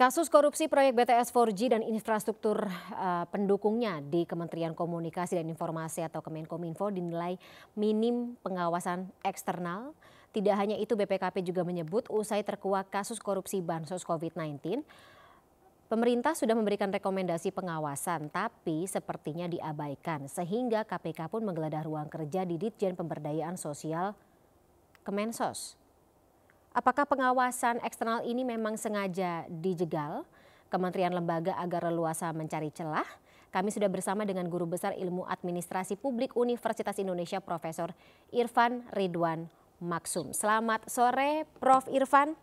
Kasus korupsi proyek BTS 4G dan infrastruktur pendukungnya di Kementerian Komunikasi dan Informasi atau Kemenkominfo dinilai minim pengawasan eksternal. Tidak hanya itu, BPKP juga menyebut usai terkuak kasus korupsi bansos COVID-19, pemerintah sudah memberikan rekomendasi pengawasan, tapi sepertinya diabaikan sehingga KPK pun menggeledah ruang kerja di Ditjen Pemberdayaan Sosial Kemensos. Apakah pengawasan eksternal ini memang sengaja dijegal kementerian lembaga agar leluasa mencari celah? Kami sudah bersama dengan Guru Besar Ilmu Administrasi Publik Universitas Indonesia Profesor Irfan Ridwan Maksum. Selamat sore Prof. Irfan.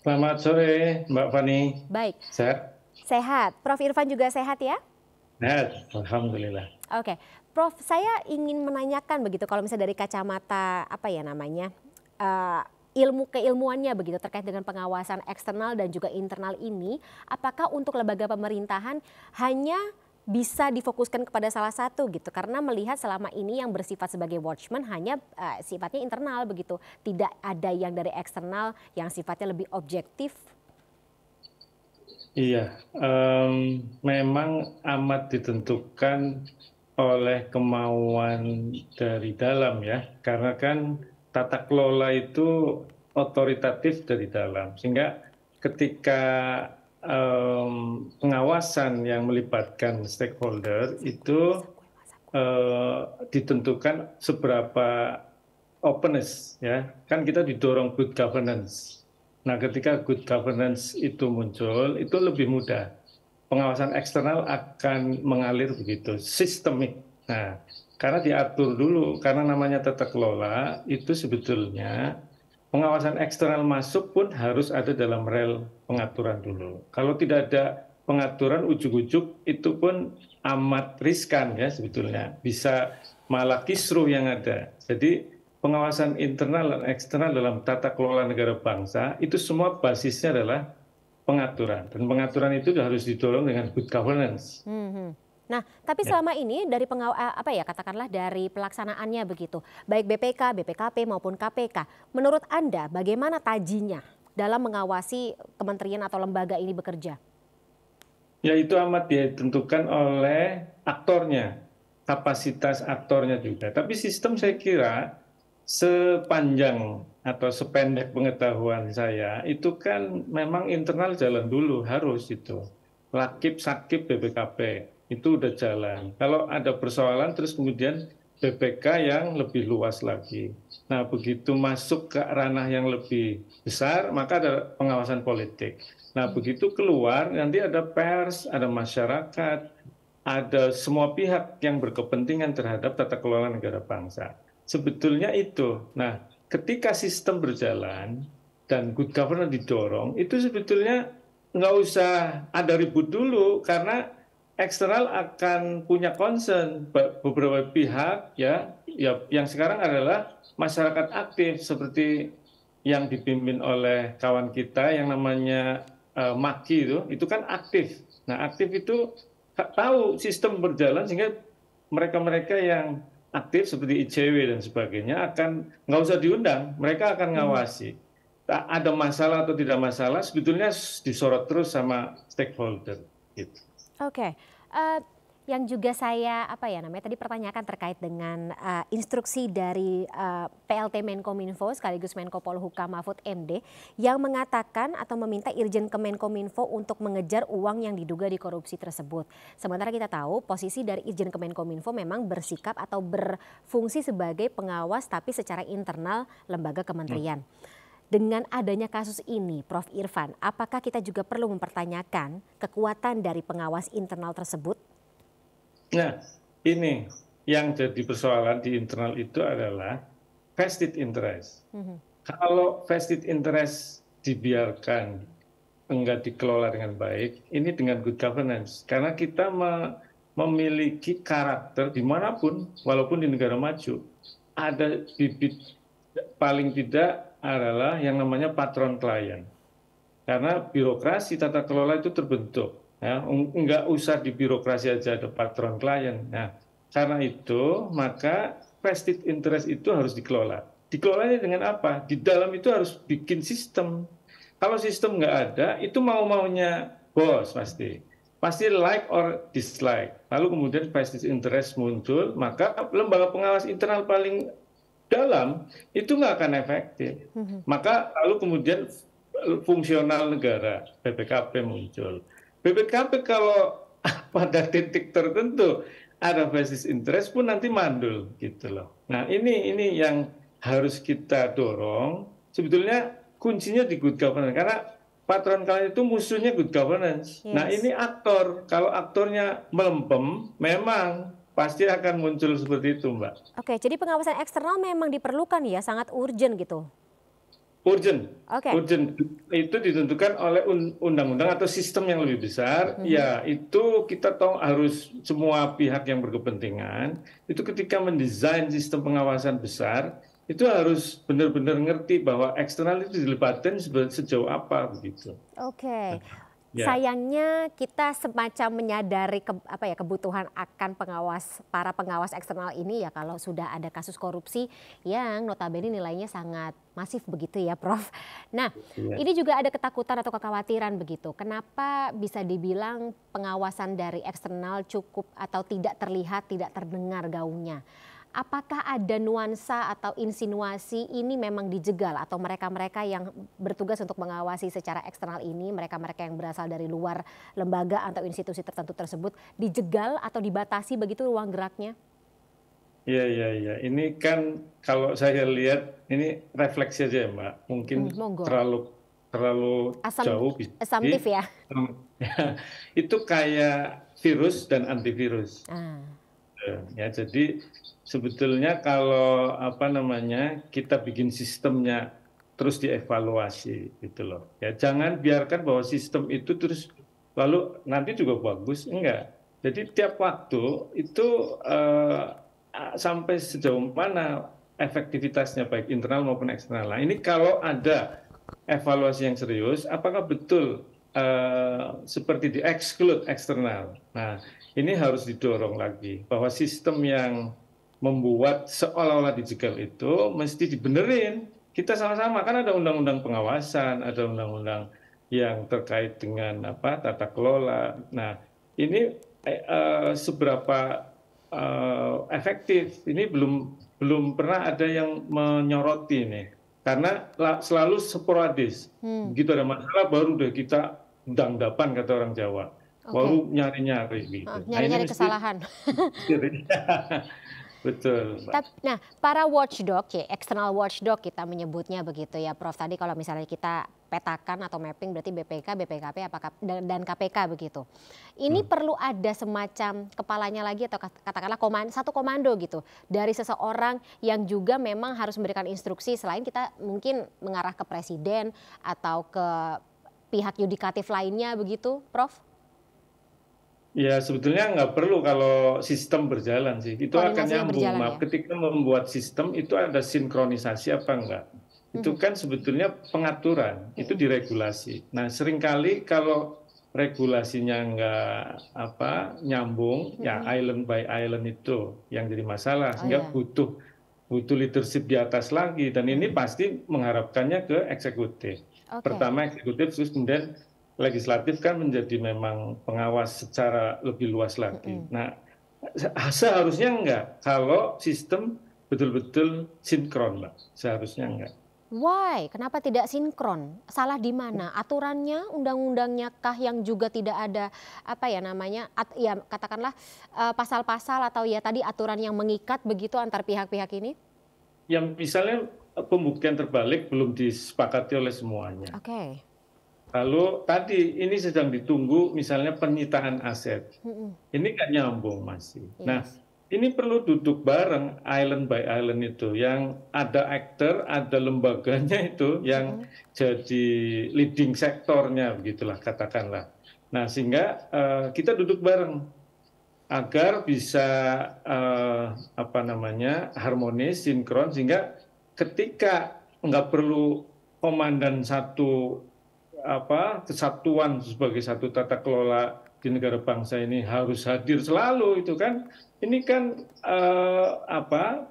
Selamat sore Mbak Fani. Baik. Sehat? Sehat. Prof. Irfan juga sehat ya? Sehat, alhamdulillah. Oke, Prof, saya ingin menanyakan begitu kalau misalnya dari kacamata ilmu keilmuannya begitu terkait dengan pengawasan eksternal dan juga internal ini, apakah untuk lembaga pemerintahan hanya bisa difokuskan kepada salah satu gitu, karena melihat selama ini yang bersifat sebagai watchman hanya sifatnya internal begitu, tidak ada yang dari eksternal yang sifatnya lebih objektif. Iya, memang amat ditentukan oleh kemauan dari dalam ya, karena kan tata kelola itu otoritatif dari dalam, sehingga ketika pengawasan yang melibatkan stakeholder itu ditentukan seberapa openness ya, kan kita didorong good governance. Nah, ketika good governance itu muncul, itu lebih mudah. Pengawasan eksternal akan mengalir begitu, sistemik. Nah, karena diatur dulu, karena namanya tata kelola, itu sebetulnya pengawasan eksternal masuk pun harus ada dalam rel pengaturan dulu. Kalau tidak ada pengaturan, ujuk-ujuk itu pun amat riskan ya sebetulnya. Bisa malah kisruh yang ada. Jadi pengawasan internal dan eksternal dalam tata kelola negara bangsa itu semua basisnya adalah pengaturan, dan pengaturan itu harus didorong dengan good governance. Nah, tapi selama ini dari katakanlah dari pelaksanaannya begitu, baik BPK, BPKP maupun KPK, menurut Anda bagaimana tajinya dalam mengawasi kementerian atau lembaga ini bekerja? Ya, itu amat ditentukan oleh aktornya, kapasitas aktornya juga. Tapi sistem saya kira sepanjang atau sependek pengetahuan saya itu kan memang internal jalan dulu, harus itu. Lakip sakip BPKP itu udah jalan. Kalau ada persoalan terus kemudian BPK yang lebih luas lagi. Nah, begitu masuk ke ranah yang lebih besar maka ada pengawasan politik. Nah, begitu keluar nanti ada pers, ada masyarakat, ada semua pihak yang berkepentingan terhadap tata kelola negara bangsa. Sebetulnya itu. Nah, ketika sistem berjalan dan good governance didorong, itu sebetulnya nggak usah ada ribut dulu, karena eksternal akan punya concern. Beberapa pihak ya yang sekarang adalah masyarakat aktif seperti yang dipimpin oleh kawan kita yang namanya Maki itu kan aktif. Nah, aktif itu tahu sistem berjalan sehingga mereka-mereka yang aktif seperti ICW dan sebagainya akan nggak usah diundang, mereka akan ngawasi. Ada masalah atau tidak masalah sebetulnya disorot terus sama stakeholder. Gitu. Oke. Yang juga saya tadi pertanyakan terkait dengan instruksi dari PLT Menkominfo sekaligus Menko Polhukam Mahfud MD yang mengatakan atau meminta Irjen Kemenkominfo untuk mengejar uang yang diduga dikorupsi tersebut. Sementara kita tahu posisi dari Irjen Kemenkominfo memang bersikap atau berfungsi sebagai pengawas tapi secara internal lembaga kementerian. Dengan adanya kasus ini, Prof. Irfan, apakah kita juga perlu mempertanyakan kekuatan dari pengawas internal tersebut? Nah, ini yang jadi persoalan di internal itu adalah vested interest. Kalau vested interest dibiarkan, enggak dikelola dengan baik, ini dengan good governance. Karena kita memiliki karakter dimanapun, walaupun di negara maju, ada bibit paling tidak adalah yang namanya patron klien. Karena birokrasi tata kelola itu terbentuk. Ya, enggak usah di birokrasi aja ada patron klien. Nah, karena itu maka vested interest itu harus dikelola. Dikelolanya dengan apa? Di dalam itu harus bikin sistem. Kalau sistem nggak ada, itu mau-maunya bos pasti. Pasti like or dislike. Lalu kemudian vested interest muncul, maka lembaga pengawas internal paling dalam itu nggak akan efektif. Maka lalu kemudian fungsional negara, BPKP muncul. BPKP kalau pada titik tertentu ada vested interest pun nanti mandul gitu loh. Nah ini yang harus kita dorong. Sebetulnya kuncinya di good governance karena patron kalian itu musuhnya good governance. Nah Yes. ini aktor, kalau aktornya melempem, memang pasti akan muncul seperti itu, Mbak. Oke, jadi pengawasan eksternal memang diperlukan ya, sangat urgent gitu. Urgent, Oke. urgent itu ditentukan oleh undang-undang atau sistem yang lebih besar. Ya itu kita tahu harus semua pihak yang berkepentingan itu ketika mendesain sistem pengawasan besar itu harus benar-benar ngerti bahwa eksternal itu dilibatkan sejauh apa begitu. Oke. Ya, Sayangnya kita semacam menyadari kebutuhan akan para pengawas eksternal ini ya kalau sudah ada kasus korupsi yang notabene nilainya sangat masif begitu ya, Prof. Nah, ya. ini juga ada ketakutan atau kekhawatiran begitu. Kenapa bisa dibilang pengawasan dari eksternal cukup atau tidak terlihat, tidak terdengar gaungnya? Apakah ada nuansa atau insinuasi ini memang dijegal atau mereka-mereka yang bertugas untuk mengawasi secara eksternal ini, mereka-mereka yang berasal dari luar lembaga atau institusi tertentu tersebut dijegal atau dibatasi begitu ruang geraknya? Iya, iya, iya. Ini kan kalau saya lihat ini refleksi aja ya, Mbak. Mungkin Monggo. terlalu jauh bisa Assumptif ya. itu kayak virus dan antivirus. Ah, Ya, jadi sebetulnya kalau apa namanya kita bikin sistemnya terus dievaluasi gitu loh. Ya, jangan biarkan bahwa sistem itu terus lalu nanti juga bagus, enggak. Jadi tiap waktu itu sampai sejauh mana efektivitasnya baik internal maupun eksternal. Nah, ini kalau ada evaluasi yang serius, apakah betul seperti di-exclude eksternal? Nah, ini harus didorong lagi bahwa sistem yang membuat seolah-olah dijegal itu mesti dibenerin. Kita sama-sama kan ada undang-undang pengawasan, ada undang-undang yang terkait dengan apa tata kelola. Nah, ini seberapa efektif? Ini belum pernah ada yang menyoroti nih, karena selalu sporadis. Begitu ada masalah baru deh kita dangdapan kata orang Jawa. Baru nyari-nyari gitu. Nah, ini nyari-nyari mesti kesalahan. betul, Pak. Nah, para watchdog, ya, external watchdog kita menyebutnya begitu ya, Prof. Tadi kalau misalnya kita petakan atau mapping berarti BPK, BPKP, dan KPK begitu. Ini perlu ada semacam kepalanya lagi atau katakanlah satu komando gitu dari seseorang yang juga memang harus memberikan instruksi selain kita mungkin mengarah ke presiden atau ke pihak yudikatif lainnya begitu, Prof. Ya sebetulnya nggak perlu kalau sistem berjalan sih. Itu akan nyambung. Ya? Ketika membuat sistem itu ada sinkronisasi apa enggak? Itu kan sebetulnya pengaturan, itu diregulasi. Nah seringkali kalau regulasinya nggak nyambung, ya island by island itu yang jadi masalah. Sehingga butuh leadership di atas lagi. Dan ini pasti mengharapkannya ke eksekutif. Pertama eksekutif, terus kemudian legislatif kan menjadi memang pengawas secara lebih luas lagi. Nah, seharusnya enggak kalau sistem betul-betul sinkron, Mbak. Seharusnya enggak. Why? Kenapa tidak sinkron? Salah di mana? Aturannya, undang-undangnya kah yang juga tidak ada ya katakanlah pasal-pasal atau ya tadi aturan yang mengikat begitu antar pihak-pihak ini? Yang misalnya pembuktian terbalik belum disepakati oleh semuanya. Oke. Lalu tadi ini sedang ditunggu misalnya penyitaan aset. Ini nggak nyambung masih. Nah, ini perlu duduk bareng island by island itu yang ada aktor, ada lembaganya itu yang jadi leading sektornya begitulah katakanlah. Nah, sehingga kita duduk bareng agar bisa harmonis, sinkron sehingga ketika nggak perlu komandan satu kesatuan sebagai satu tata kelola di negara bangsa ini harus hadir selalu itu kan ini kan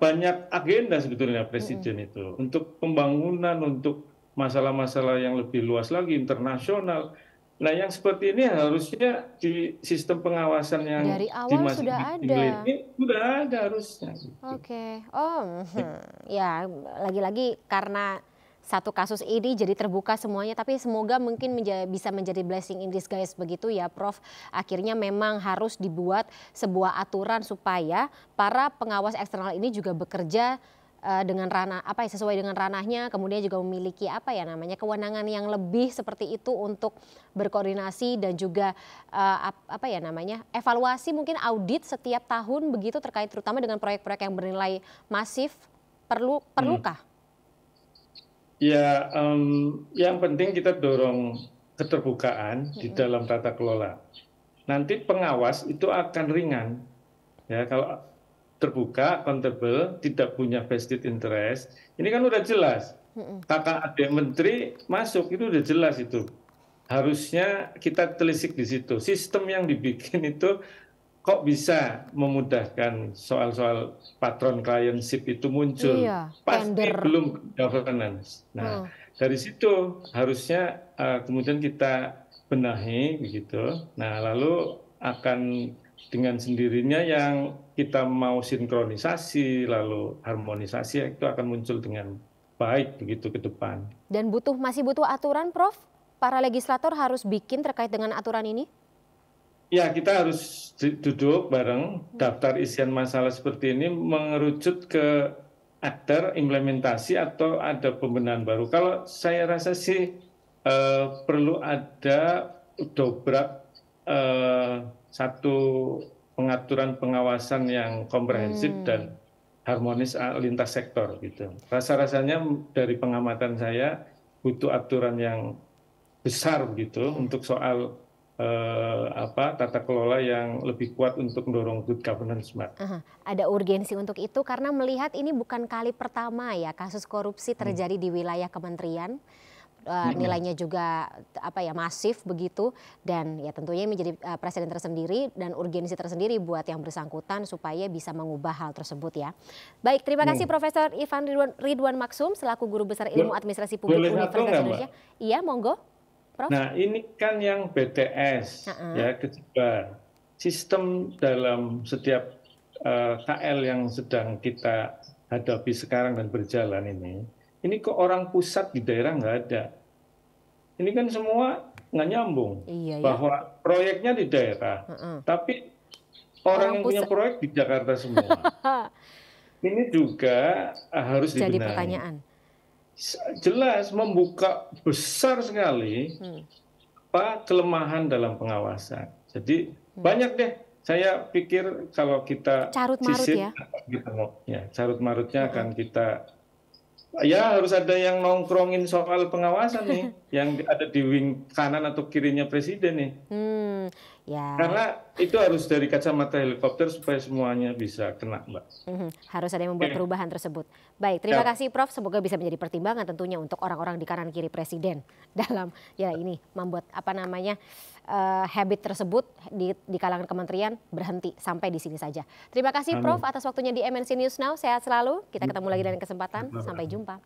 banyak agenda sebetulnya presiden itu untuk pembangunan untuk masalah-masalah yang lebih luas lagi, internasional. Nah, yang seperti ini harusnya di sistem pengawasan yang Dari di awal sudah masing-masing lini ada. sudah ada harusnya. Gitu. Oke. Oh, ya lagi-lagi karena satu kasus ini jadi terbuka semuanya, tapi semoga mungkin bisa menjadi blessing in disguise begitu ya Prof. Akhirnya memang harus dibuat sebuah aturan supaya para pengawas eksternal ini juga bekerja dengan ranah sesuai dengan ranahnya, kemudian juga memiliki kewenangan yang lebih seperti itu untuk berkoordinasi dan juga evaluasi, mungkin audit setiap tahun begitu terkait terutama dengan proyek-proyek yang bernilai masif. Perlukah? Ya, yang penting kita dorong keterbukaan di dalam tata kelola. Nanti pengawas itu akan ringan, ya kalau terbuka, accountable, tidak punya vested interest. Ini kan udah jelas. Kakak adik menteri masuk itu udah jelas itu. Harusnya kita telisik di situ. Sistem yang dibikin itu kok bisa memudahkan soal-soal patron clientship itu muncul. Iya, Pasti tender. belum governance. Nah, dari situ harusnya kemudian kita benahi begitu. Nah, lalu akan dengan sendirinya yang kita mau sinkronisasi lalu harmonisasi itu akan muncul dengan baik begitu ke depan. Dan masih butuh aturan, Prof? Para legislator harus bikin terkait dengan aturan ini? Ya, kita harus duduk bareng. Daftar isian masalah seperti ini mengerucut ke aktor implementasi atau ada pembenahan baru. Kalau saya rasa sih perlu ada dobrak satu pengaturan pengawasan yang komprehensif dan harmonis lintas sektor gitu. Rasa-rasanya dari pengamatan saya butuh aturan yang besar gitu untuk soal tata kelola yang lebih kuat untuk mendorong good governance, Mbak. Ada urgensi untuk itu karena melihat ini bukan kali pertama ya kasus korupsi terjadi di wilayah kementerian. Nilainya juga masif begitu, dan ya tentunya menjadi presiden tersendiri dan urgensi tersendiri buat yang bersangkutan supaya bisa mengubah hal tersebut ya. Baik, terima kasih Profesor Ivan Ridwan Maksum selaku Guru Besar Ilmu Administrasi Publik Universitas Indonesia. Iya, monggo. Prof? Nah, ini kan yang BTS ya, kejebar. Sistem dalam setiap KL yang sedang kita hadapi sekarang dan berjalan ini kok orang pusat di daerah nggak ada. Ini kan semua nggak nyambung. Iya, bahwa proyeknya di daerah, tapi orang yang punya proyek di Jakarta semua. Ini juga harus dibenahi. Jadi pertanyaan. Jelas membuka besar sekali kelemahan dalam pengawasan. Jadi banyak deh. Saya pikir kalau kita carut marut ya. Carut marutnya akan kita harus ada yang nongkrongin soal pengawasan nih, yang ada di wing kanan atau kirinya presiden nih. Ya. Karena itu harus dari kacamata helikopter supaya semuanya bisa kena, Mbak. Harus ada yang membuat perubahan tersebut. Baik, terima kasih Prof. Semoga bisa menjadi pertimbangan tentunya untuk orang-orang di kanan kiri presiden dalam ini membuat habit tersebut di kalangan kementerian berhenti sampai di sini saja. Terima kasih Prof atas waktunya di MNC News Now. Sehat selalu. Kita ketemu lagi dalam kesempatan. Sampai jumpa.